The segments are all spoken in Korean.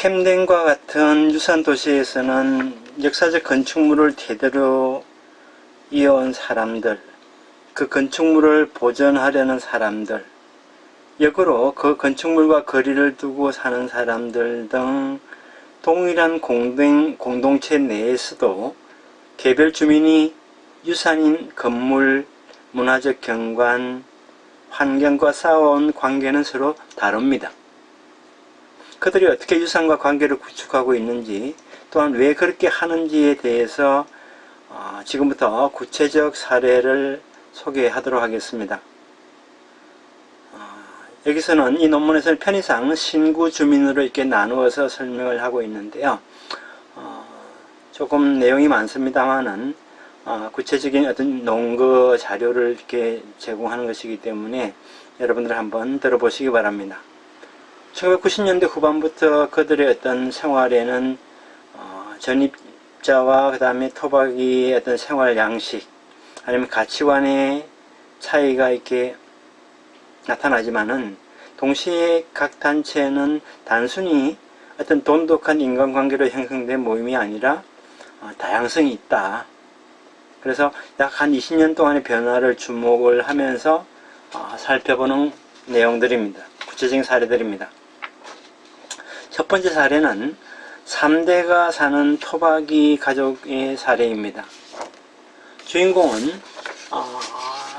캠덴과 같은 유산 도시에서는 역사적 건축물을 대대로 이어온 사람들, 그 건축물을 보존하려는 사람들, 역으로 그 건축물과 거리를 두고 사는 사람들 등 동일한 공동체 내에서도 개별 주민이 유산인 건물, 문화적 경관, 환경과 쌓아온 관계는 서로 다릅니다. 그들이 어떻게 유산과 관계를 구축하고 있는지, 또한 왜 그렇게 하는지에 대해서 지금부터 구체적 사례를 소개하도록 하겠습니다. 여기서는 이 논문에서는 편의상 신구 주민으로 이렇게 나누어서 설명을 하고 있는데요. 조금 내용이 많습니다만은 구체적인 어떤 논거 자료를 이렇게 제공하는 것이기 때문에 여러분들 한번 들어보시기 바랍니다. 1990년대 후반부터 그들의 어떤 생활에는 전입자와 그 다음에 토박이의 어떤 생활 양식 아니면 가치관의 차이가 이렇게 나타나지만은 동시에 각 단체는 단순히 어떤 돈독한 인간관계로 형성된 모임이 아니라 다양성이 있다. 그래서 약 한 20년 동안의 변화를 주목을 하면서 살펴보는 내용들입니다. 구체적인 사례들입니다. 첫 번째 사례는 3대가 사는 토박이 가족의 사례입니다. 주인공은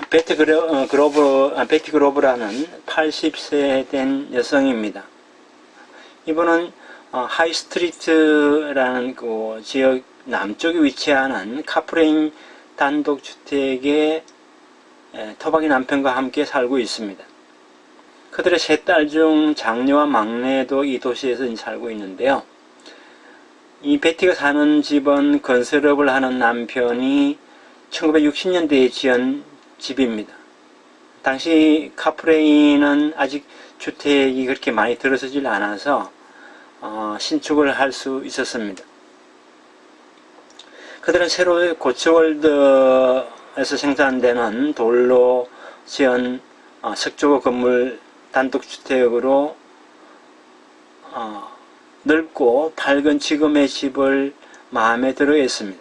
베티 그로브라는 80세 된 여성입니다. 이분은 하이스트리트라는 그 지역 남쪽에 위치하는 카프레인 단독주택에 토박이 남편과 함께 살고 있습니다. 그들의 세 딸 중 장녀와 막내도 이 도시에서 살고 있는데요. 이 베티가 사는 집은 건설업을 하는 남편이 1960년대에 지은 집입니다. 당시 카프레인은 아직 주택이 그렇게 많이 들어서질 않아서 신축을 할 수 있었습니다. 그들은 새로 고츠월드에서 생산되는 돌로 지은 석조고 건물 단독주택으로 넓고 밝은 지금의 집을 마음에 들어 했습니다.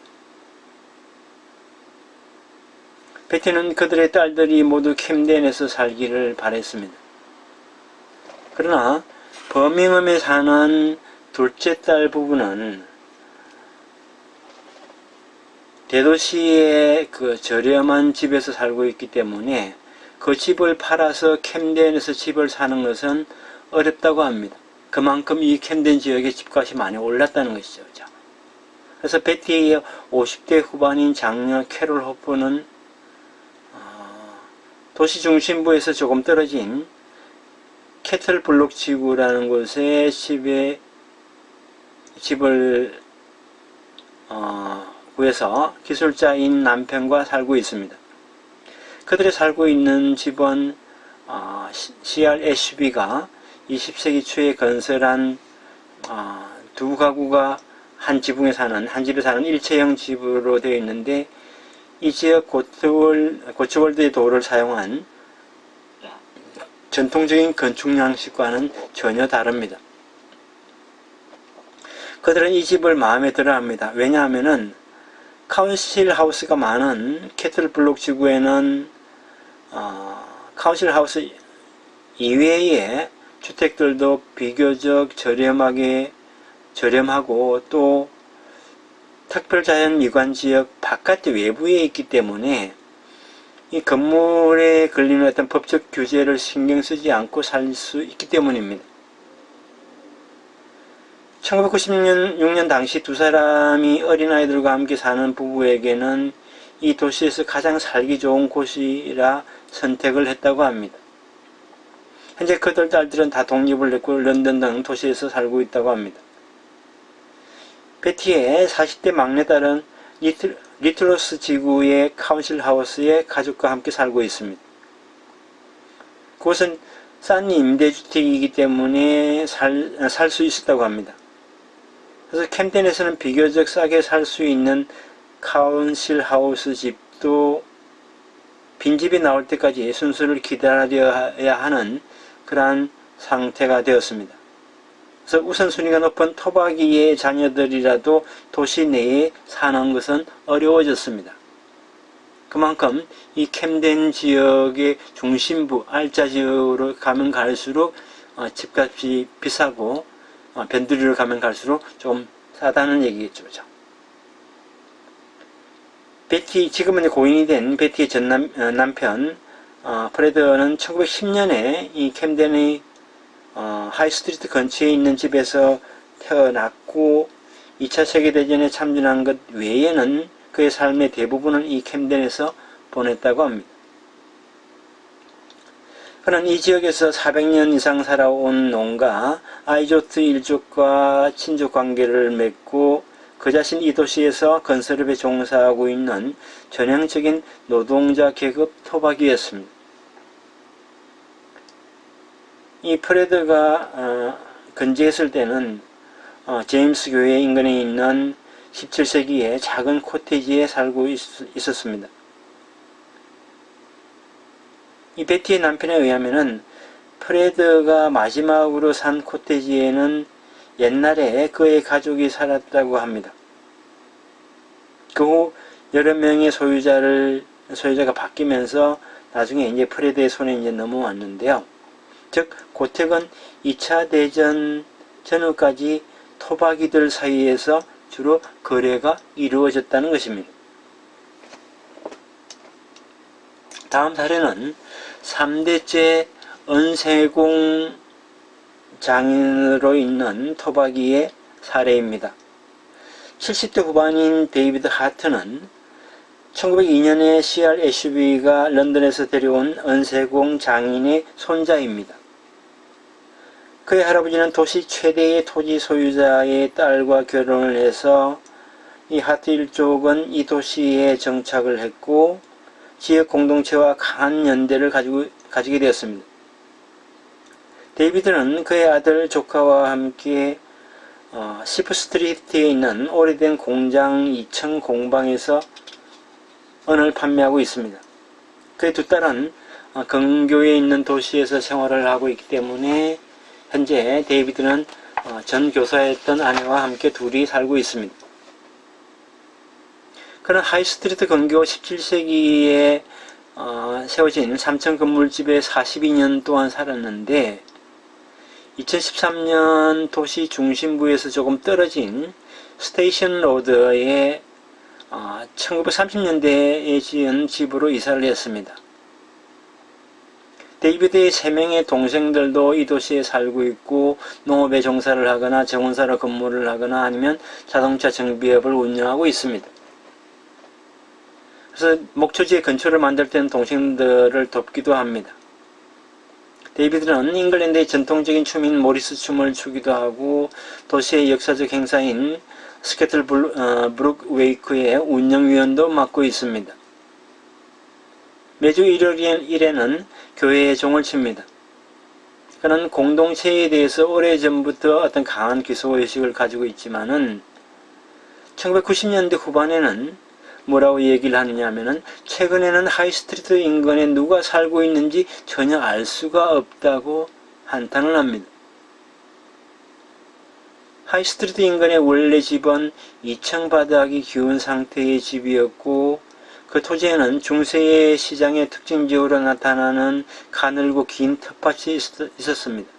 베티는 그들의 딸들이 모두 캠덴에서 살기를 바랬습니다. 그러나 버밍엄에 사는 둘째 딸 부부는 대도시의 그 저렴한 집에서 살고 있기 때문에 그 집을 팔아서 캠덴에서 집을 사는 것은 어렵다고 합니다. 그만큼 이 캠덴 지역의 집값이 많이 올랐다는 것이죠. 그래서 베티의 50대 후반인 장녀 캐롤 호프는 도시 중심부에서 조금 떨어진 캐틀블록 지구라는 곳에 집을 구해서 기술자인 남편과 살고 있습니다. 그들이 살고 있는 집은 CRSB가 20세기 초에 건설한 두 가구가 한 집에 사는 일체형 집으로 되어 있는데, 이 지역 고츠월드의 도를 사용한 전통적인 건축 양식과는 전혀 다릅니다. 그들은 이 집을 마음에 들어 합니다. 왜냐하면은 카운실 하우스가 많은 캐틀블록 지구에는 카운실 하우스 이외의 주택들도 비교적 저렴하고 또 특별자연 미관 지역 바깥의 외부에 있기 때문에 이 건물에 걸리는 어떤 법적 규제를 신경 쓰지 않고 살 수 있기 때문입니다. 1996년 당시 두 사람이 어린아이들과 함께 사는 부부에게는 이 도시에서 가장 살기 좋은 곳이라 선택을 했다고 합니다. 현재 그들 딸들은 다 독립을 했고 런던 등 도시에서 살고 있다고 합니다. 베티의 40대 막내딸은 리틀로스 지구의 카운실 하우스에 가족과 함께 살고 있습니다. 그곳은 싼 임대주택이기 때문에 살 수 있었다고 합니다. 그래서 캠덴에서는 비교적 싸게 살 수 있는 카운실 하우스 집도 빈집이 나올 때까지 순서를 기다려야 하는 그러한 상태가 되었습니다. 그래서 우선순위가 높은 토박이의 자녀들이라도 도시 내에 사는 것은 어려워졌습니다. 그만큼 이 캠덴 지역의 중심부 알짜 지역으로 가면 갈수록 집값이 비싸고 변두리로 가면 갈수록 좀 싸다는 얘기겠죠. 그죠? 베티, 지금은 고인이 된 베티의 남편 프레드는 1910년에 이 캠덴의 하이스트리트 근처에 있는 집에서 태어났고 2차 세계대전에 참전한 것 외에는 그의 삶의 대부분을 이 캠덴에서 보냈다고 합니다. 그는 이 지역에서 400년 이상 살아온 농가 아이조트 일족과 친족 관계를 맺고 그 자신 이 도시에서 건설업에 종사하고 있는 전형적인 노동자 계급 토박이였습니다. 이 프레드가 건재했을 때는 제임스 교회 인근에 있는 17세기의 작은 코테지에 살고 있었습니다. 이 베티의 남편에 의하면은 프레드가 마지막으로 산 코테지에는 옛날에 그의 가족이 살았다고 합니다. 그 후 여러 명의 소유자가 바뀌면서 나중에 이제 프레드의 손에 이제 넘어왔는데요. 즉, 고택은 2차 대전 전후까지 토박이들 사이에서 주로 거래가 이루어졌다는 것입니다. 다음 사례는 3대째 은세공 장인으로 있는 토박이의 사례입니다. 70대 후반인 데이비드 하트는 1902년에 CR SUV가 런던에서 데려온 은세공 장인의 손자입니다. 그의 할아버지는 도시 최대의 토지 소유자의 딸과 결혼을 해서 이 하트 일족은 이 도시에 정착을 했고 지역 공동체와 강한 연대를 가지게 되었습니다. 데이비드는 그의 아들 조카와 함께 시프스트리트에 있는 오래된 공장 2층 공방에서 은을 판매하고 있습니다. 그의 두 딸은 근교에 있는 도시에서 생활을 하고 있기 때문에 현재 데이비드는 전 교사였던 아내와 함께 둘이 살고 있습니다. 그는 하이스트리트 근교 17세기에 세워진 3층 건물집에 42년 동안 살았는데 2013년 도시 중심부에서 조금 떨어진 스테이션 로드에 1930년대에 지은 집으로 이사를 했습니다. 데이비드의 3명의 동생들도 이 도시에 살고 있고 농업에 종사를 하거나 정원사로 근무를 하거나 아니면 자동차 정비업을 운영하고 있습니다. 그래서 목초지의 근처를 만들 때는 동생들을 돕기도 합니다. 데이비드는 잉글랜드의 전통적인 춤인 모리스 춤을 추기도 하고 도시의 역사적 행사인 스캐틀 브룩 웨이크의 운영위원도 맡고 있습니다. 매주 일요일에는 교회에 종을 칩니다. 그는 공동체에 대해서 오래전부터 어떤 강한 기소의식을 가지고 있지만은 1990년대 후반에는 뭐라고 얘기를 하느냐 하면은 최근에는 하이스트리트 인근에 누가 살고 있는지 전혀 알 수가 없다고 한탄을 합니다. 하이스트리트 인근의 원래 집은 2층 바닥이 기운 상태의 집이었고 그 토지에는 중세 시장의 특징적으로 나타나는 가늘고 긴 텃밭이 있었습니다.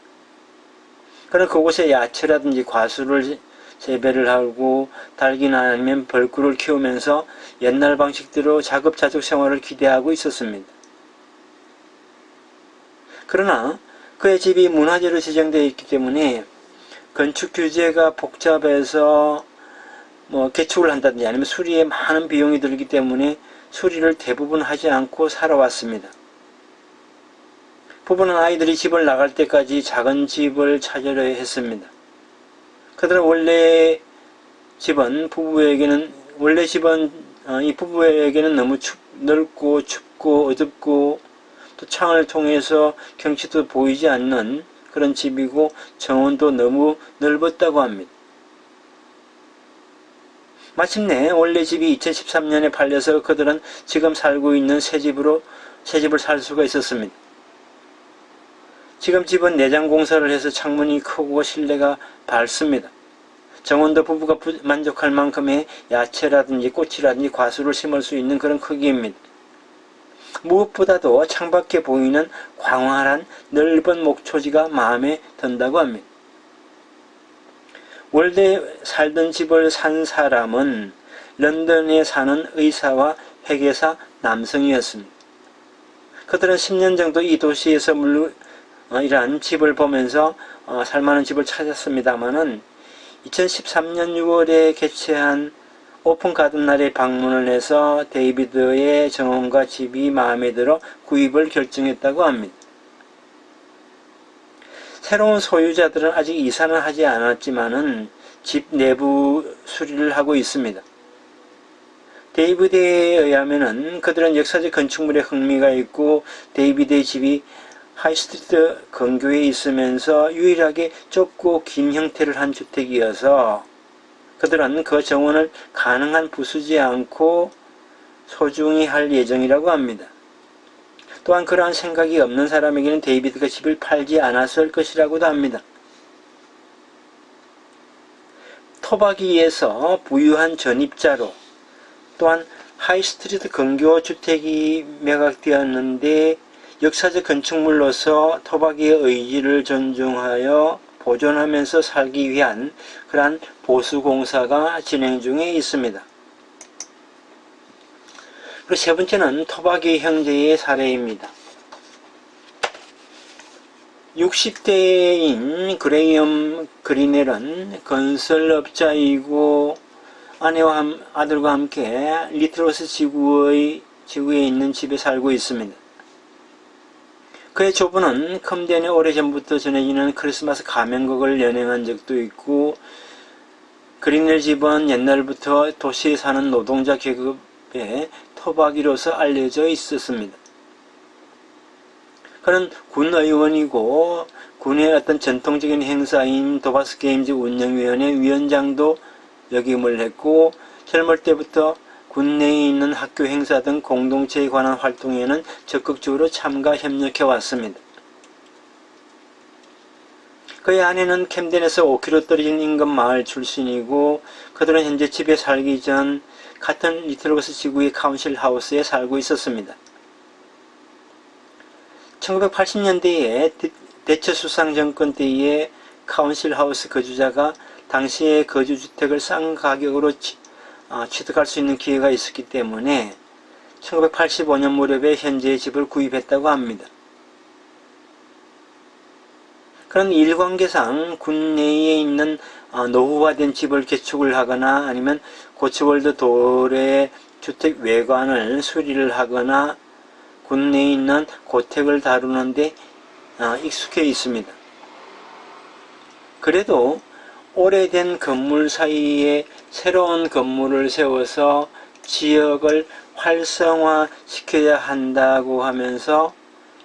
그는 그곳에 야채라든지 과수를 재배를 하고 닭이나 아니면 벌꿀을 키우면서 옛날 방식대로 자급자족 생활을 기대하고 있었습니다. 그러나 그의 집이 문화재로 지정되어 있기 때문에 건축 규제가 복잡해서 개축을 한다든지 아니면 수리에 많은 비용이 들기 때문에 수리를 대부분 하지 않고 살아왔습니다. 부부는 아이들이 집을 나갈 때까지 작은 집을 찾으려 했습니다. 그들은 원래 집은 이 부부에게는 너무 넓고 춥고 어둡고 또 창을 통해서 경치도 보이지 않는 그런 집이고 정원도 너무 넓었다고 합니다. 마침내 원래 집이 2013년에 팔려서 그들은 지금 살고 있는 새 집을 살 수가 있었습니다. 지금 집은 내장 공사를 해서 창문이 크고 실내가 밝습니다. 정원도 부부가 만족할 만큼의 야채라든지 꽃이라든지 과수를 심을 수 있는 그런 크기입니다. 무엇보다도 창밖에 보이는 광활한 넓은 목초지가 마음에 든다고 합니다. 원래 살던 집을 산 사람은 런던에 사는 의사와 회계사 남성이었습니다. 그들은 10년 정도 이 도시에서 이러한 집을 보면서 살만한 집을 찾았습니다마는 2013년 6월에 개최한 오픈 가든 날에 방문을 해서 데이비드의 정원과 집이 마음에 들어 구입을 결정했다고 합니다. 새로운 소유자들은 아직 이사는 하지 않았지만은 집 내부 수리를 하고 있습니다. 데이비드에 의하면은 그들은 역사적 건축물에 흥미가 있고 데이비드의 집이 하이스트리트 근교에 있으면서 유일하게 좁고 긴 형태를 한 주택이어서 그들은 그 정원을 가능한 부수지 않고 소중히 할 예정이라고 합니다. 또한 그러한 생각이 없는 사람에게는 데이비드가 집을 팔지 않았을 것이라고도 합니다. 토박이에서 부유한 전입자로 또한 하이스트리트 근교 주택이 매각되었는데 역사적 건축물로서 토박이의 의지를 존중하여 보존하면서 살기 위한 그러한 보수공사가 진행 중에 있습니다. 그리고 세 번째는 토박이 형제의 사례입니다. 60대인 그레이엄 그리넬은 건설업자이고 아내와 아들과 함께 리트로스 지구에 있는 집에 살고 있습니다. 그의 조부는 컴덴에 오래전부터 전해지는 크리스마스 가면곡을 연행한 적도 있고 그리넬 집은 옛날부터 도시에 사는 노동자 계급의 토박이로서 알려져 있었습니다. 그는 군의원이고 군의 어떤 전통적인 행사인 도바스 게임즈 운영위원회 위원장도 역임을 했고 젊을 때부터 군 내에 있는 학교 행사 등 공동체에 관한 활동에는 적극적으로 참가 협력해 왔습니다. 그의 아내는 캠덴에서 5km 떨어진 인근 마을 출신이고 그들은 현재 집에 살기 전 같은 리틀로스 지구의 카운실 하우스에 살고 있었습니다. 1980년대에 대처 수상 정권 때에 카운실 하우스 거주자가 당시의 거주주택을 싼 가격으로 취득할 수 있는 기회가 있었기 때문에 1985년 무렵에 현재의 집을 구입했다고 합니다. 그런 일관계상 군 내에 있는 노후화된 집을 개축을 하거나 아니면 고츠월드 도로의 주택 외관을 수리를 하거나 군 내에 있는 고택을 다루는데 익숙해 있습니다. 그래도 오래된 건물 사이에 새로운 건물을 세워서 지역을 활성화시켜야 한다고 하면서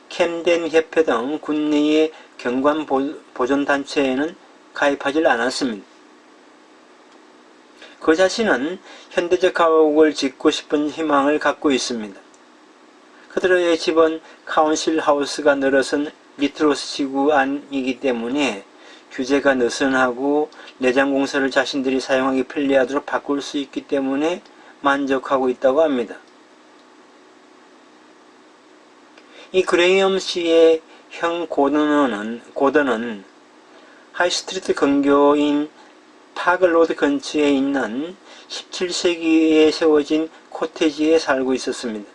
캠덴 협회 등 국내의 경관 보존단체에는 가입하지 않았습니다. 그 자신은 현대적 가옥을 짓고 싶은 희망을 갖고 있습니다. 그들의 집은 카운실 하우스가 늘어선 리트로스 지구 안이기 때문에 규제가 느슨하고 내장 공사를 자신들이 사용하기 편리하도록 바꿀 수 있기 때문에 만족하고 있다고 합니다. 이 그레이엄 씨의 형 고던은 하이스트리트 근교인 파글로드 근처에 있는 17세기에 세워진 코테지에 살고 있었습니다.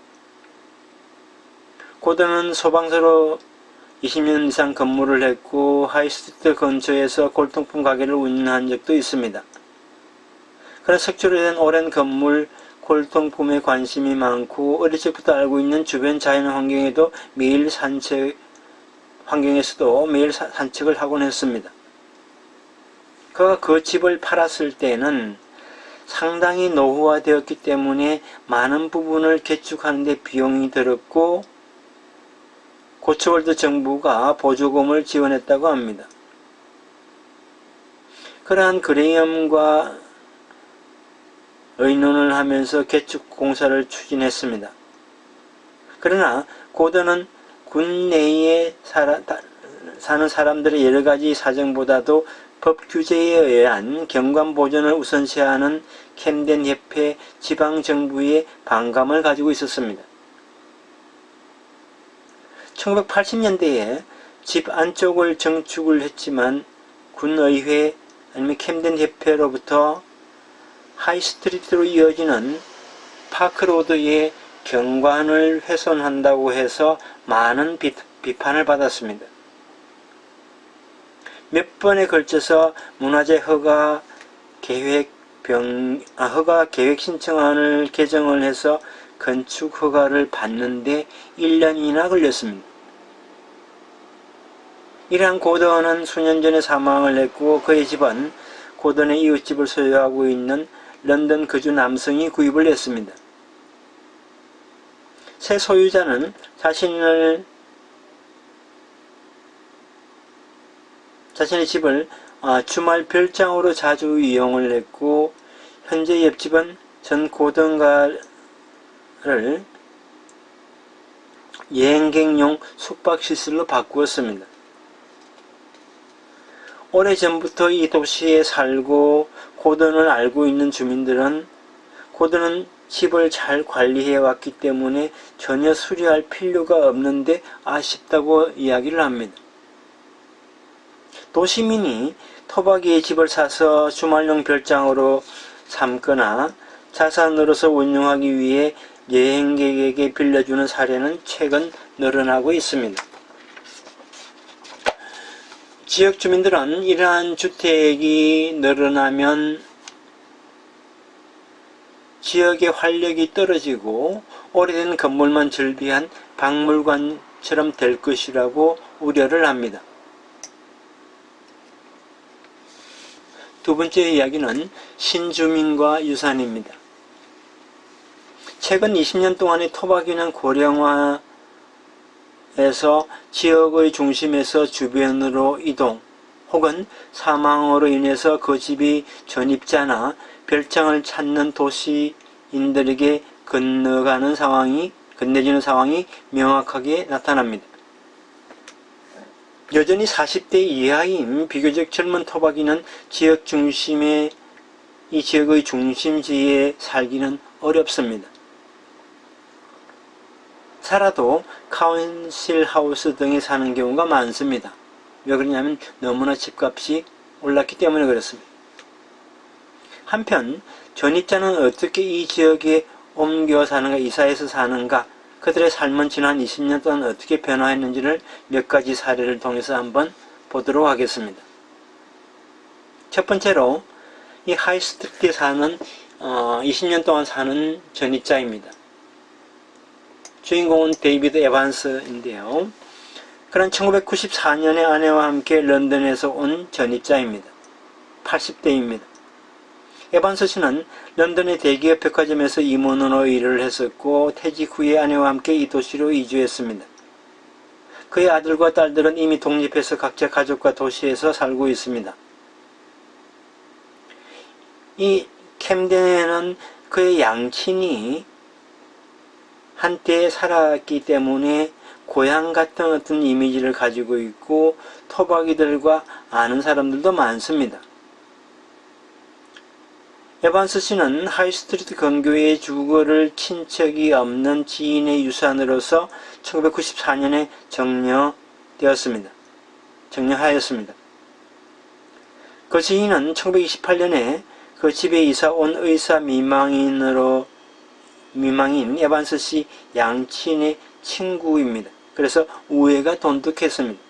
고던은 소방서로 20년 이상 근무를 했고 하이스트리트 근처에서 골동품 가게를 운영한 적도 있습니다. 그런 석조로 된 오랜 건물 골동품에 관심이 많고 어릴 적부터 알고 있는 주변 자연 환경에서도 매일 산책을 하곤 했습니다. 그가 그 집을 팔았을 때는 상당히 노후화되었기 때문에 많은 부분을 개축하는 데 비용이 들었고 고츠월드 정부가 보조금을 지원했다고 합니다. 그러한 그레이엄과 의논을 하면서 개축 공사를 추진했습니다. 그러나 고던은 군 내에 사는 사람들의 여러 가지 사정보다도 법 규제에 의한 경관 보존을 우선시하는 캠덴 협회 지방정부의 반감을 가지고 있었습니다. 1980년대에 집 안쪽을 증축을 했지만 군의회 아니면 캠덴 협회로부터 하이스트리트로 이어지는 파크로드의 경관을 훼손한다고 해서 많은 비판을 받았습니다. 몇 번에 걸쳐서 문화재 허가 계획 신청안을 개정을 해서 건축 허가를 받는데 1년이나 걸렸습니다. 이러한 고던은 수년 전에 사망을 했고 그의 집은 고던의 이웃집을 소유하고 있는 런던 거주 남성이 구입을 했습니다. 새 소유자는 자신의 집을 주말 별장으로 자주 이용을 했고 현재 옆집은 전 고던가를 여행객용 숙박시설로 바꾸었습니다. 오래전부터 이 도시에 살고 고던을 알고 있는 주민들은 고던은 집을 잘 관리해 왔기 때문에 전혀 수리할 필요가 없는데 아쉽다고 이야기를 합니다. 도시민이 토박이의 집을 사서 주말용 별장으로 삼거나 자산으로서 운용하기 위해 여행객에게 빌려주는 사례는 최근 늘어나고 있습니다. 지역 주민들은 이러한 주택이 늘어나면 지역의 활력이 떨어지고 오래된 건물만 즐비한 박물관처럼 될 것이라고 우려를 합니다. 두 번째 이야기는 신주민과 유산입니다. 최근 20년 동안의 토박이는 고령화 에서 지역의 중심에서 주변으로 이동 혹은 사망으로 인해서 그 집이 전입자나 별장을 찾는 도시인들에게 건너지는 상황이 명확하게 나타납니다. 여전히 40대 이하인 비교적 젊은 토박이는 이 지역의 중심지에 살기는 어렵습니다. 살아도 카운실 하우스 등에 사는 경우가 많습니다. 왜 그러냐면 너무나 집값이 올랐기 때문에 그렇습니다. 한편 전입자는 어떻게 이 지역에 옮겨 사는가, 이사해서 사는가, 그들의 삶은 지난 20년 동안 어떻게 변화했는지를 몇 가지 사례를 통해서 한번 보도록 하겠습니다. 첫 번째로 이 하이스트리트에 사는 20년 동안 사는 전입자입니다. 주인공은 데이비드 에반스인데요. 그는 1994년에 아내와 함께 런던에서 온 전입자입니다. 80대입니다. 에반스 씨는 런던의 대기업 백화점에서 임원으로 일을 했었고 퇴직 후에 아내와 함께 이 도시로 이주했습니다. 그의 아들과 딸들은 이미 독립해서 각자 가족과 도시에서 살고 있습니다. 이 캠덴에는 그의 양친이 한때 살았기 때문에 고향 같은 어떤 이미지를 가지고 있고 토박이들과 아는 사람들도 많습니다. 에반스 씨는 하이스트리트 근교의 주거를 친척이 없는 지인의 유산으로서 1994년에 정려하였습니다. 그 지인은 1928년에 그 집에 이사 온 의사 미망인 에반스 씨 양친의 친구입니다. 그래서 우애가 돈독했습니다.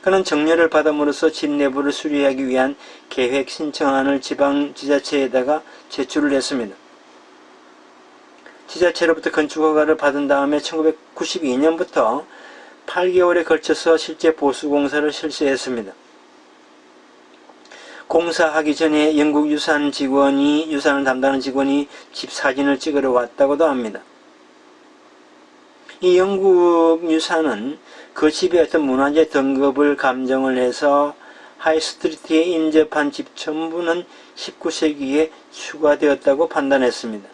그는 정려를 받음으로써 집 내부를 수리하기 위한 계획 신청안을 지방지자체에다가 제출을 했습니다. 지자체로부터 건축허가를 받은 다음에 1992년부터 8개월에 걸쳐서 실제 보수공사를 실시했습니다. 공사하기 전에 영국 유산을 담당하는 직원이 집 사진을 찍으러 왔다고도 합니다. 이 영국 유산은 그 집의 어떤 문화재 등급을 감정을 해서 하이스트리트에 인접한 집 전부는 19세기에 추가되었다고 판단했습니다.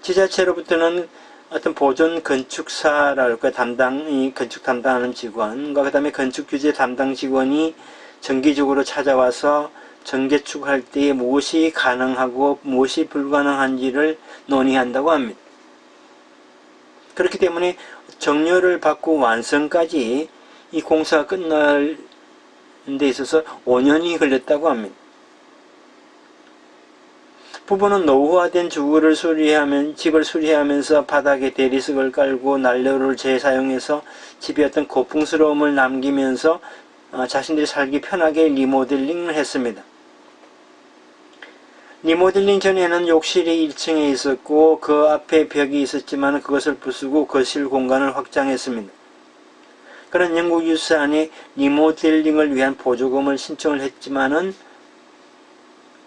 지자체로부터는 어떤 보존 건축사랄까 담당이 건축 담당하는 직원과 그다음에 건축 규제 담당 직원이 정기적으로 찾아와서 정개축할 때 무엇이 가능하고 무엇이 불가능한지를 논의한다고 합니다. 그렇기 때문에 정렬을 받고 완성까지 이 공사가 끝날 데 있어서 5년이 걸렸다고 합니다. 부부는 노후화된 주거를 집을 수리하면서 바닥에 대리석을 깔고 난로를 재사용해서 집에 어떤 고풍스러움을 남기면서 자신들이 살기 편하게 리모델링을 했습니다. 리모델링 전에는 욕실이 1층에 있었고 그 앞에 벽이 있었지만 그것을 부수고 거실 공간을 확장했습니다. 그런 영국 유사안에 리모델링을 위한 보조금을 신청을 했지만은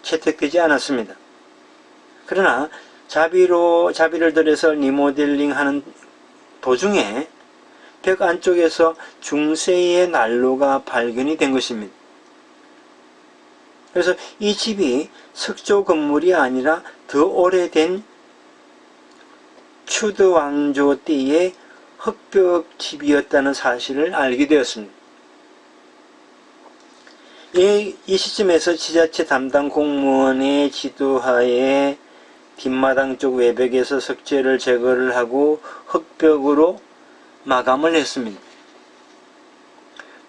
채택되지 않았습니다. 그러나 자비를 들여서 리모델링하는 도중에 벽 안쪽에서 중세의 난로가 발견이 된 것입니다. 그래서 이 집이 석조 건물이 아니라 더 오래된 튜드 왕조 때의 흑벽 집이었다는 사실을 알게 되었습니다. 이 시점에서 지자체 담당 공무원의 지도하에 뒷마당 쪽 외벽에서 석재를 제거를 하고 흑벽으로 마감을 했습니다.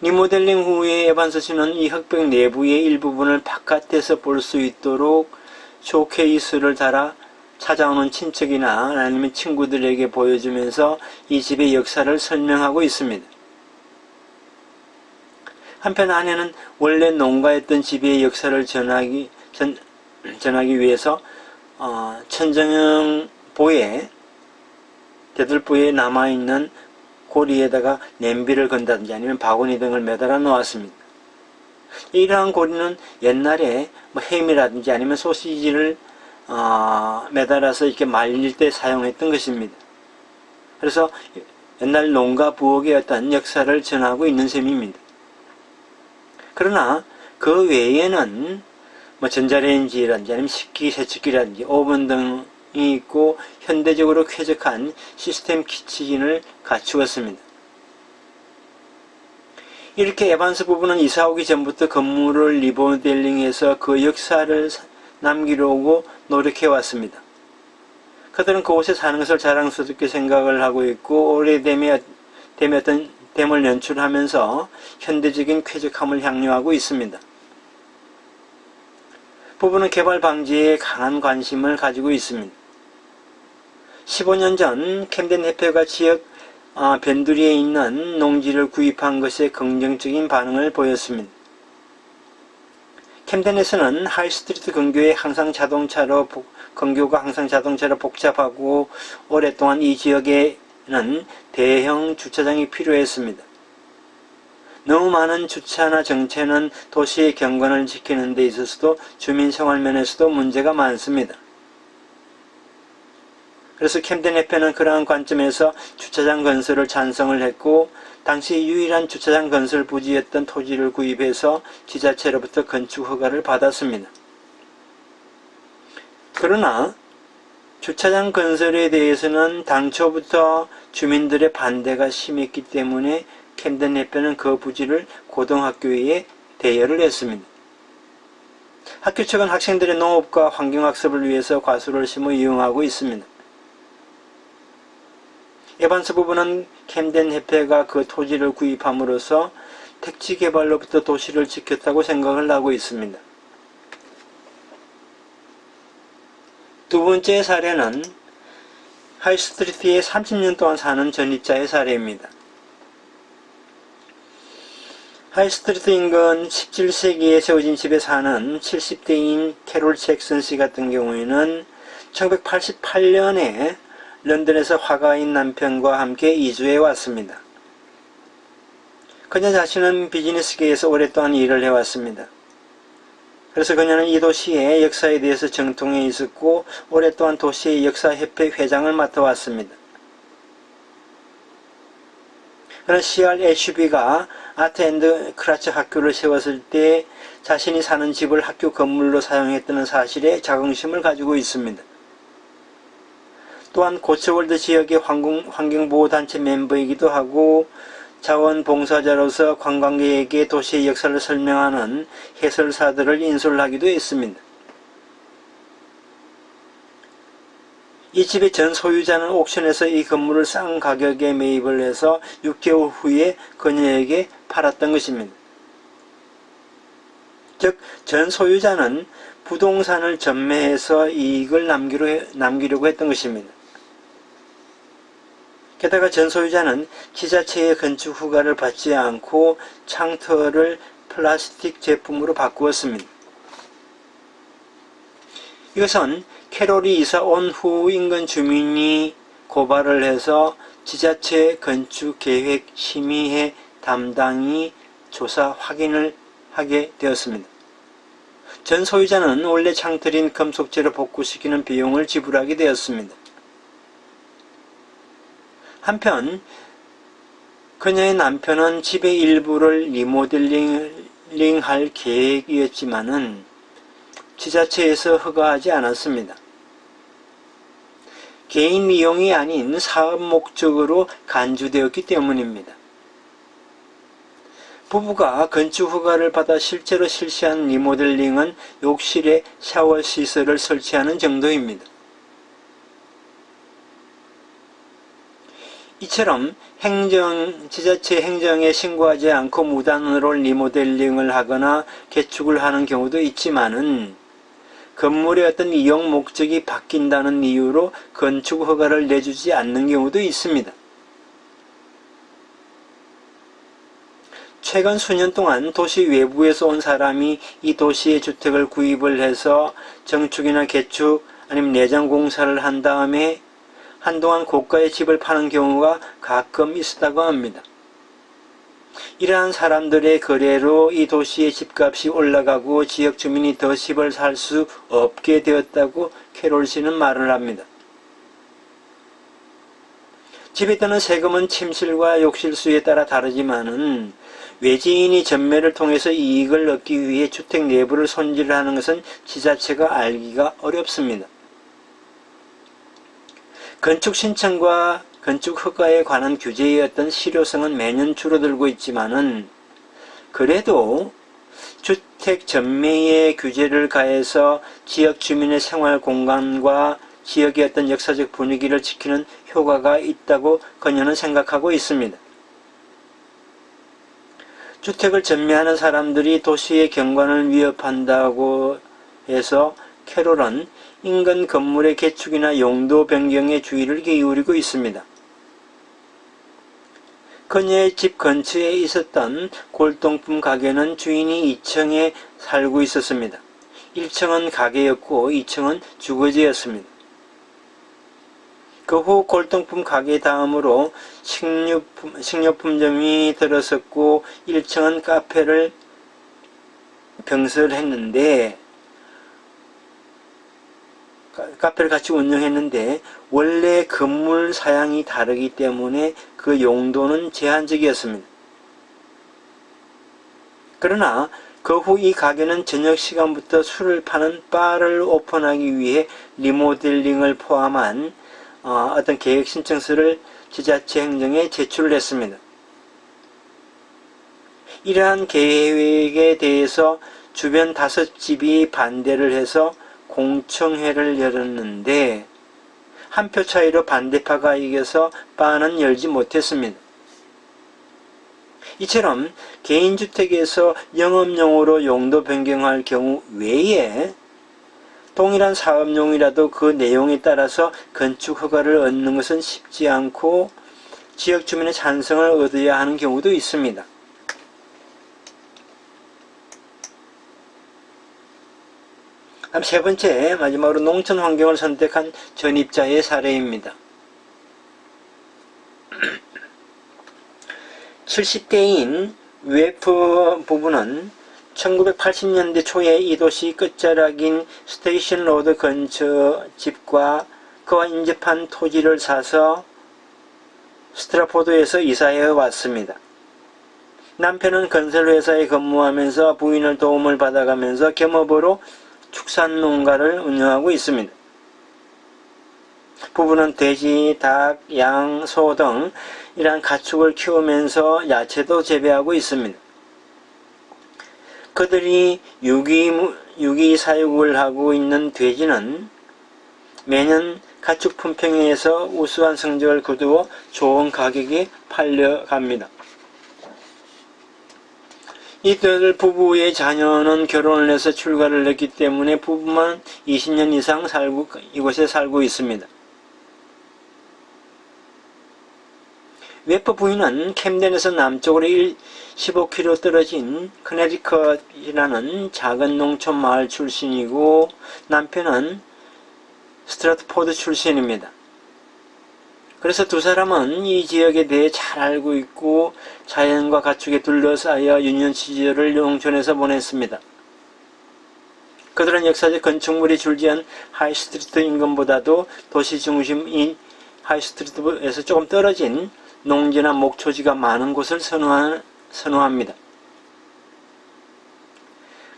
리모델링 후에 에반스 씨는 이 흑벽 내부의 일부분을 바깥에서 볼 수 있도록 쇼케이스를 달아 찾아오는 친척이나 아니면 친구들에게 보여주면서 이 집의 역사를 설명하고 있습니다. 한편 아내는 원래 농가였던 집의 역사를 전하기 위해서 천정형보에 대들보에 남아있는 고리에다가 냄비를 건다든지 아니면 바구니 등을 매달아 놓았습니다. 이러한 고리는 옛날에 햄이라든지 아니면 소시지를 매달아서 이렇게 말릴 때 사용했던 것입니다. 그래서 옛날 농가 부엌의 어떤 역사를 전하고 있는 셈입니다. 그러나 그 외에는 전자레인지라든지 아니면 식기 세척기라든지 오븐 등이 있고 현대적으로 쾌적한 시스템 키친을 갖추었습니다. 이렇게 에반스 부부는 이사 오기 전부터 건물을 리모델링해서 그 역사를 남기려고 노력해왔습니다. 그들은 그곳에 사는 것을 자랑스럽게 생각을 하고 있고 오래됨에 어떤 됨을 연출하면서 현대적인 쾌적함을 향유하고 있습니다. 부부는 개발 방지에 강한 관심을 가지고 있습니다. 15년 전 캠덴 해협가 지역 변두리에 있는 농지를 구입한 것에 긍정적인 반응을 보였습니다. 캠덴에서는 하이스트리트 근교가 항상 자동차로 복잡하고 오랫동안 이 지역에는 대형 주차장이 필요했습니다. 너무 많은 주차나 정체는 도시의 경관을 지키는 데 있어서도 주민 생활 면에서도 문제가 많습니다. 그래서 캠덴 협회는 그러한 관점에서 주차장 건설을 찬성을 했고 당시 유일한 주차장 건설 부지였던 토지를 구입해서 지자체로부터 건축 허가를 받았습니다. 그러나 주차장 건설에 대해서는 당초부터 주민들의 반대가 심했기 때문에 캠덴 협회는 그 부지를 고등학교에 대여를 했습니다. 학교 측은 학생들의 농업과 환경학습을 위해서 과수를 심어 이용하고 있습니다. 에반스 부부는 캠덴 협회가 그 토지를 구입함으로써 택지 개발로부터 도시를 지켰다고 생각을 하고 있습니다. 두 번째 사례는 하이스트리트에 30년 동안 사는 전입자의 사례입니다. 하이스트리트 인근 17세기에 세워진 집에 사는 70대인 캐롤 잭슨 씨 같은 경우에는 1988년에 런던에서 화가인 남편과 함께 이주해 왔습니다. 그녀 자신은 비즈니스계에서 오랫동안 일을 해왔습니다. 그래서 그녀는 이 도시의 역사에 대해서 정통해 있었고 오랫동안 도시의 역사협회 회장을 맡아왔습니다. 그는 CR 애슈비가 아트 앤드 크라츠 학교를 세웠을 때 자신이 사는 집을 학교 건물로 사용했다는 사실에 자긍심을 가지고 있습니다. 또한 고츠월드 지역의 환경보호단체 멤버이기도 하고 자원봉사자로서 관광객에게 도시의 역사를 설명하는 해설사들을 인솔 하기도 했습니다. 이 집의 전 소유자는 옥션에서 이 건물을 싼 가격에 매입을 해서 6개월 후에 그녀에게 팔았던 것입니다. 즉, 전 소유자는 부동산을 전매해서 이익을 남기려고 했던 것입니다. 게다가 전 소유자는 지자체의 건축 허가를 받지 않고 창틀을 플라스틱 제품으로 바꾸었습니다. 이것은 캐롤이 이사 온 후 인근 주민이 고발을 해서 지자체 건축계획 심의회 담당이 조사 확인을 하게 되었습니다. 전 소유자는 원래 창틀인 금속재로 복구시키는 비용을 지불하게 되었습니다. 한편 그녀의 남편은 집의 일부를 리모델링할 계획이었지만은 지자체에서 허가하지 않았습니다. 개인 이용이 아닌 사업 목적으로 간주되었기 때문입니다. 부부가 건축 허가를 받아 실제로 실시한 리모델링은 욕실에 샤워 시설을 설치하는 정도입니다. 이처럼 지자체 행정에 신고하지 않고 무단으로 리모델링을 하거나 개축을 하는 경우도 있지만은 건물의 어떤 이용 목적이 바뀐다는 이유로 건축 허가를 내주지 않는 경우도 있습니다. 최근 수년 동안 도시 외부에서 온 사람이 이 도시의 주택을 구입을 해서 정축이나 개축 아니면 내장 공사를 한 다음에 한동안 고가의 집을 파는 경우가 가끔 있었다고 합니다. 이러한 사람들의 거래로 이 도시의 집값이 올라가고 지역 주민이 더 집을 살 수 없게 되었다고 캐롤 씨는 말을 합니다. 집에 드는 세금은 침실과 욕실 수에 따라 다르지만은 외지인이 전매를 통해서 이익을 얻기 위해 주택 내부를 손질하는 것은 지자체가 알기가 어렵습니다. 건축 신청과 건축 허가에 관한 규제의 어떤 실효성은 매년 줄어들고 있지만은 그래도 주택 전매에 규제를 가해서 지역 주민의 생활 공간과 지역의 어떤 역사적 분위기를 지키는 효과가 있다고 그녀는 생각하고 있습니다. 주택을 전매하는 사람들이 도시의 경관을 위협한다고 해서 캐롤은 인근 건물의 개축이나 용도 변경에 주의를 기울이고 있습니다. 그녀의 집 근처에 있었던 골동품 가게는 주인이 2층에 살고 있었습니다. 1층은 가게였고 2층은 주거지였습니다. 그 후 골동품 가게 다음으로 식료품점이 들어섰고 1층은 카페를 병설했는데 카페를 같이 운영했는데 원래 건물 사양이 다르기 때문에 그 용도는 제한적이었습니다. 그러나 그 후 이 가게는 저녁 시간부터 술을 파는 바를 오픈하기 위해 리모델링을 포함한 어떤 계획 신청서를 지자체 행정에 제출을 했습니다. 이러한 계획에 대해서 주변 5집이 반대를 해서 공청회를 열었는데 한 표 차이로 반대파가 이겨서 바는 열지 못했습니다. 이처럼 개인주택에서 영업용으로 용도 변경할 경우 외에 동일한 사업용이라도 그 내용에 따라서 건축 허가를 얻는 것은 쉽지 않고 지역 주민의 찬성을 얻어야 하는 경우도 있습니다. 세 번째, 마지막으로 농촌 환경을 선택한 전입자의 사례입니다. 70대인 웨프 부부는 1980년대 초에 이 도시 끝자락인 스테이션 로드 근처 집과 그와 인접한 토지를 사서 스트라포드에서 이사해 왔습니다. 남편은 건설회사에 근무하면서 부인의 도움을 받아가면서 겸업으로 축산 농가를 운영하고 있습니다. 부부는 돼지, 닭, 양, 소 등 이러한 가축을 키우면서 야채도 재배하고 있습니다. 그들이 유기 사육을 하고 있는 돼지는 매년 가축 품평회에서 우수한 성적을 거두어 좋은 가격에 팔려갑니다. 이들 부부의 자녀는 결혼을 해서 출가를 했기 때문에 부부만 20년 이상 이곳에 살고 있습니다. 웨퍼 부인은 캠덴에서 남쪽으로 15km 떨어진 커네티컷이라는 작은 농촌 마을 출신이고 남편은 스트라트포드 출신입니다. 그래서 두 사람은 이 지역에 대해 잘 알고 있고 자연과 가축에 둘러싸여 유년 시절을 농촌에서 보냈습니다. 그들은 역사적 건축물이 줄지은 하이스트리트 인근보다도 도시 중심인 하이스트리트에서 조금 떨어진 농지나 목초지가 많은 곳을 선호합니다.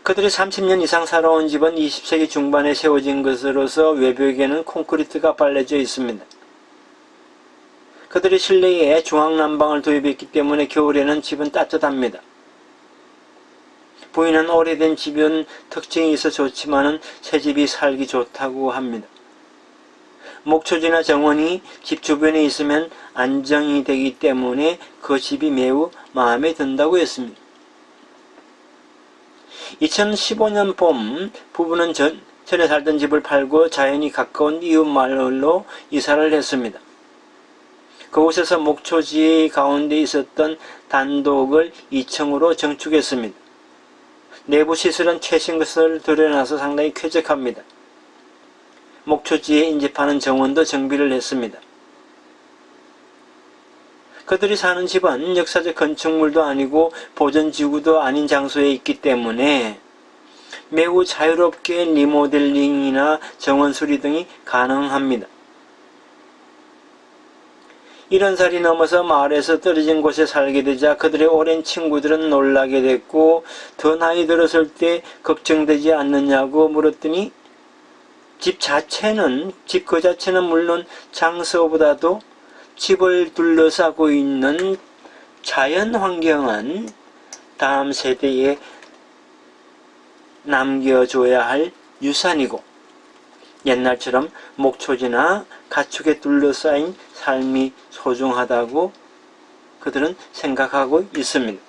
그들이 30년 이상 살아온 집은 20세기 중반에 세워진 것으로서 외벽에는 콘크리트가 발라져 있습니다. 그들이 실내에 중앙난방을 도입했기 때문에 겨울에는 집은 따뜻합니다. 부인은 오래된 집은 특징이 있어 좋지만은 새 집이 살기 좋다고 합니다. 목초지나 정원이 집 주변에 있으면 안정이 되기 때문에 그 집이 매우 마음에 든다고 했습니다. 2015년 봄 부부는 전에 살던 집을 팔고 자연이 가까운 이웃 마을로 이사를 했습니다. 그곳에서 목초지 가운데 있었던 단독을 2층으로 정축했습니다. 내부 시설은 최신 것을 들여놔서 상당히 쾌적합니다. 목초지에 인접하는 정원도 정비를 했습니다. 그들이 사는 집은 역사적 건축물도 아니고 보존지구도 아닌 장소에 있기 때문에 매우 자유롭게 리모델링이나 정원 수리 등이 가능합니다. 70살이 넘어서 마을에서 떨어진 곳에 살게 되자 그들의 오랜 친구들은 놀라게 됐고 더 나이 들었을 때 걱정되지 않느냐고 물었더니 집 그 자체는 물론 장소보다도 집을 둘러싸고 있는 자연 환경은 다음 세대에 남겨줘야 할 유산이고 옛날처럼 목초지나 가축에 둘러싸인 삶이 소중하다고 그들은 생각하고 있습니다.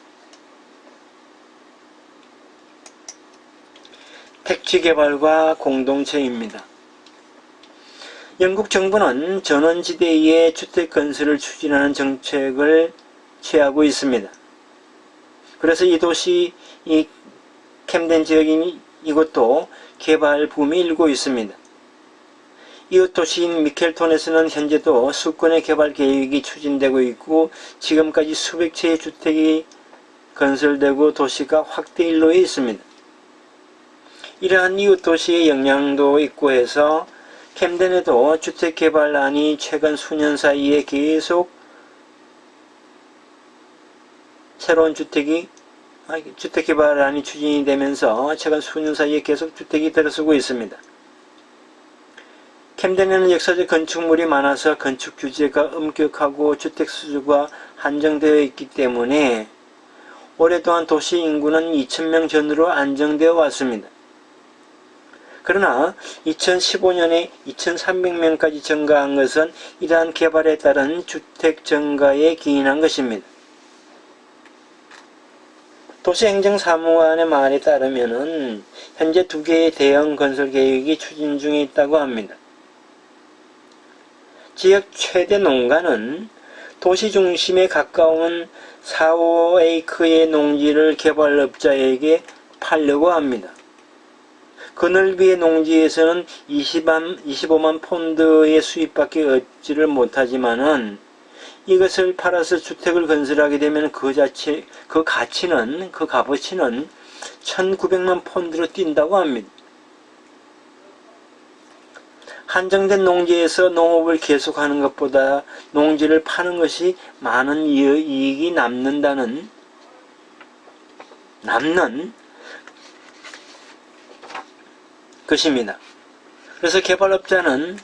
택지 개발과 공동체입니다. 영국 정부는 전원지대의 주택 건설을 추진하는 정책을 취하고 있습니다. 그래서 이 도시, 이 캠덴 지역인 이곳도 개발 붐이 일고 있습니다. 이웃 도시인 미켈톤에서는 현재도 수건의 개발 계획이 추진되고 있고 지금까지 수백 채의 주택이 건설되고 도시가 확대 일로에 있습니다. 이러한 이웃 도시의 영향도 있고 해서 캠덴에도 주택 개발안이 최근 수년 사이에 계속 새로운 주택 개발안이 추진이 되면서 최근 수년 사이에 계속 주택이 들어서고 있습니다. 캠덴에는 역사적 건축물이 많아서 건축 규제가 엄격하고 주택 수주가 한정되어 있기 때문에 오랫동안 도시 인구는 2,000명 전후로 안정되어 왔습니다. 그러나 2015년에 2,300명까지 증가한 것은 이러한 개발에 따른 주택 증가에 기인한 것입니다. 도시행정사무관의 말에 따르면 현재 2개의 대형 건설 계획이 추진 중에 있다고 합니다. 지역 최대 농가는 도시 중심에 가까운 4-5에이크의 농지를 개발업자에게 팔려고 합니다. 그 넓이의 농지에서는 25만 폰드의 수입밖에 얻지를 못하지만은 이것을 팔아서 주택을 건설하게 되면 그 값어치는 1,900만 폰드로 뛴다고 합니다. 한정된 농지에서 농업을 계속하는 것보다 농지를 파는 것이 많은 이익이 남는 것입니다. 그래서 개발업자는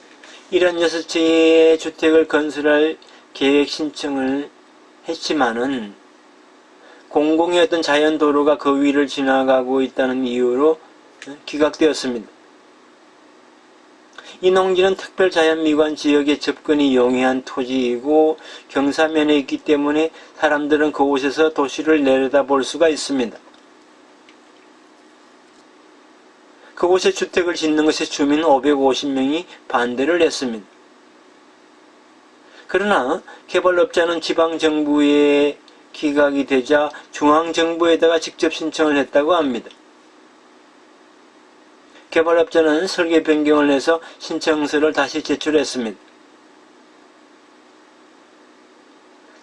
이런 6채의 주택을 건설할 계획 신청을 했지만은 공공의 어떤 자연도로가 그 위를 지나가고 있다는 이유로 기각되었습니다. 이 농지는 특별자연미관 지역에 접근이 용이한 토지이고 경사면에 있기 때문에 사람들은 그곳에서 도시를 내려다볼 수가 있습니다. 그곳에 주택을 짓는 것에 주민 550명이 반대를 했습니다. 그러나 개발업자는 지방정부에 기각이 되자 중앙정부에다가 직접 신청을 했다고 합니다. 개발업자는 설계 변경을 해서 신청서를 다시 제출했습니다.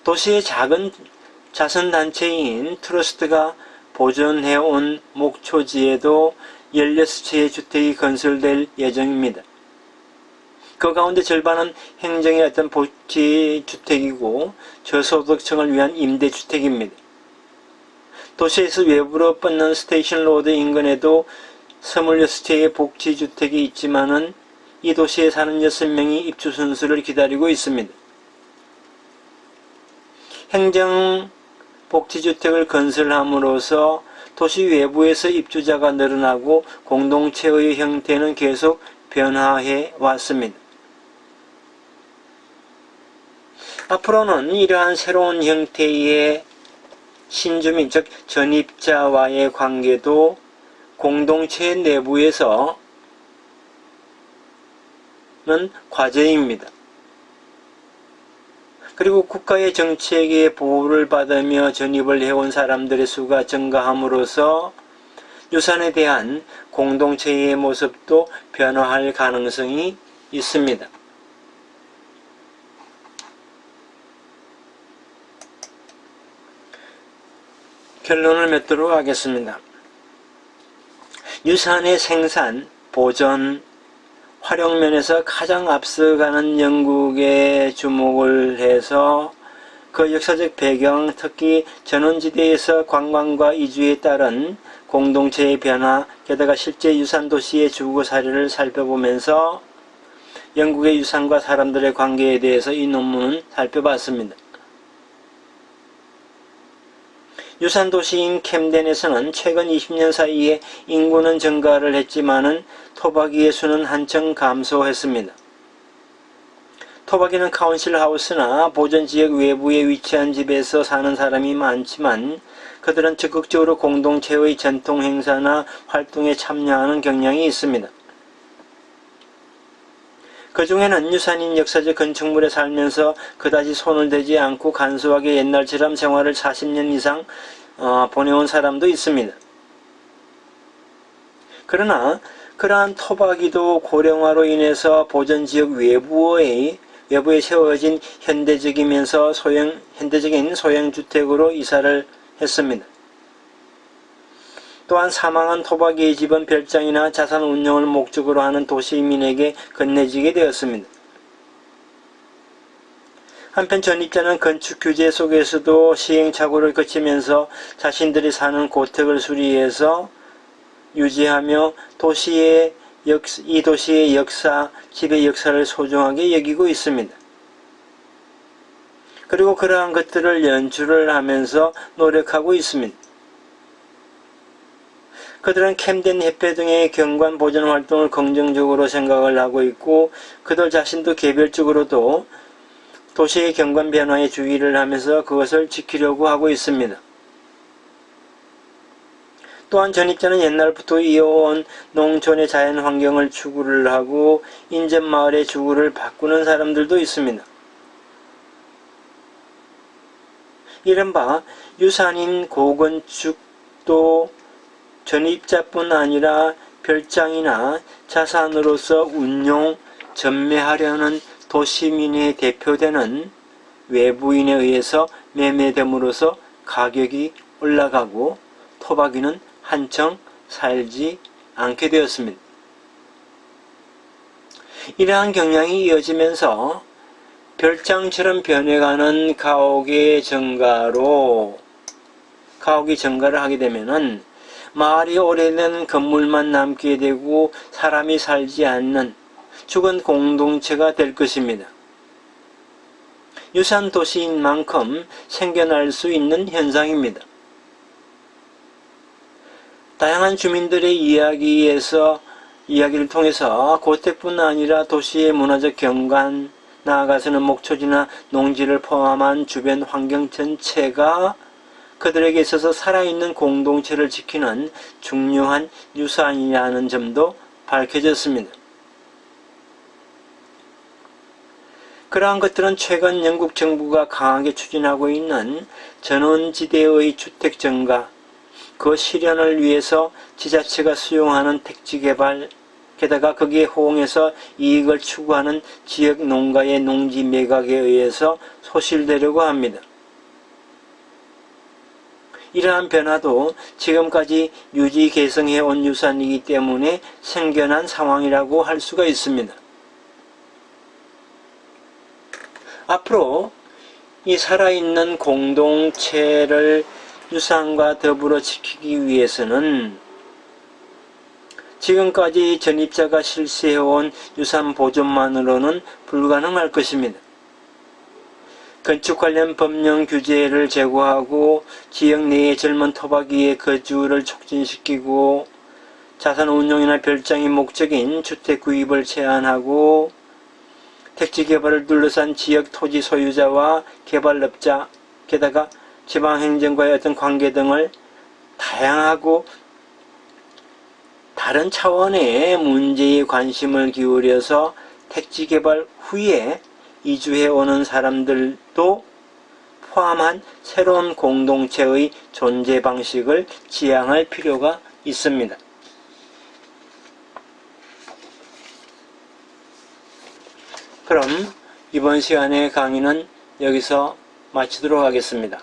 도시의 작은 자선단체인 트러스트가 보존해온 목초지에도 16채의 주택이 건설될 예정입니다. 그 가운데 절반은 행정의 어떤 복지주택이고 저소득층을 위한 임대주택입니다. 도시에서 외부로 뻗는 스테이션 로드 인근에도 26채의 복지주택이 있지만은 이 도시에 사는 6명이 입주 순서를 기다리고 있습니다. 행정 복지주택을 건설함으로써 도시 외부에서 입주자가 늘어나고 공동체의 형태는 계속 변화해 왔습니다. 앞으로는 이러한 새로운 형태의 신주민, 즉 전입자와의 관계도 공동체 내부에서는 과제입니다. 그리고 국가의 정책의 보호를 받으며 전입을 해온 사람들의 수가 증가함으로써 유산에 대한 공동체의 모습도 변화할 가능성이 있습니다. 결론을 맺도록 하겠습니다. 유산의 생산, 보존, 활용면에서 가장 앞서가는 영국에 주목을 해서 그 역사적 배경, 특히 전원지대에서 관광과 이주에 따른 공동체의 변화, 게다가 실제 유산도시의 주거 사례를 살펴보면서 영국의 유산과 사람들의 관계에 대해서 이 논문은 살펴봤습니다. 유산도시인 캠덴에서는 최근 20년 사이에 인구는 증가를 했지만은 토박이의 수는 한층 감소했습니다. 토박이는 카운실 하우스나 보존지역 외부에 위치한 집에서 사는 사람이 많지만 그들은 적극적으로 공동체의 전통 행사나 활동에 참여하는 경향이 있습니다. 그 중에는 유산인 역사적 건축물에 살면서 그다지 손을 대지 않고 간소하게 옛날처럼 생활을 40년 이상 보내온 사람도 있습니다. 그러나 그러한 토박이도 고령화로 인해서 보존지역 외부에 세워진 현대적인 소형주택으로 이사를 했습니다. 또한 사망한 토박이의 집은 별장이나 자산 운영을 목적으로 하는 도시민에게 건네지게 되었습니다. 한편 전입자는 건축 규제 속에서도 시행착오를 거치면서 자신들이 사는 고택을 수리해서 유지하며 이 도시의 역사, 집의 역사를 소중하게 여기고 있습니다. 그리고 그러한 것들을 연출을 하면서 노력하고 있습니다. 그들은 캠덴 협회 등의 경관 보존 활동을 긍정적으로 생각을 하고 있고 그들 자신도 개별적으로도 도시의 경관 변화에 주의를 하면서 그것을 지키려고 하고 있습니다. 또한 전입자는 옛날부터 이어온 농촌의 자연 환경을 추구를 하고 인접마을의 주거를 바꾸는 사람들도 있습니다. 이른바 유산인 고건축도 전입자뿐 아니라 별장이나 자산으로서 운용, 전매하려는 도시민에 대표되는 외부인에 의해서 매매됨으로써 가격이 올라가고 토박이는 한층 살지 않게 되었습니다. 이러한 경향이 이어지면서 별장처럼 변해가는 가옥이 증가를 하게 되면은 마을이 오래된 건물만 남게 되고 사람이 살지 않는 죽은 공동체가 될 것입니다. 유산 도시인 만큼 생겨날 수 있는 현상입니다. 다양한 주민들의 이야기를 통해서 고택뿐 아니라 도시의 문화적 경관, 나아가서는 목초지나 농지를 포함한 주변 환경 전체가 그들에게 있어서 살아있는 공동체를 지키는 중요한 유산이라는 점도 밝혀졌습니다. 그러한 것들은 최근 영국 정부가 강하게 추진하고 있는 전원지대의 주택 증가, 그 실현을 위해서 지자체가 수용하는 택지 개발, 게다가 거기에 호응해서 이익을 추구하는 지역 농가의 농지 매각에 의해서 소실되려고 합니다. 이러한 변화도 지금까지 유지 계승해온 유산이기 때문에 생겨난 상황이라고 할 수가 있습니다. 앞으로 이 살아있는 공동체를 유산과 더불어 지키기 위해서는 지금까지 전입자가 실시해온 유산 보존만으로는 불가능할 것입니다. 건축 관련 법령 규제를 제고하고 지역 내의 젊은 토박이의 거주를 촉진시키고 자산 운용이나 별장의 목적인 주택 구입을 제한하고 택지 개발을 둘러싼 지역 토지 소유자와 개발업자, 게다가 지방행정과의 어떤 관계 등을 다양하고 다른 차원의 문제에 관심을 기울여서 택지 개발 후에 이주해 오는 사람들도 포함한 새로운 공동체의 존재 방식을 지향할 필요가 있습니다. 그럼 이번 시간의 강의는 여기서 마치도록 하겠습니다.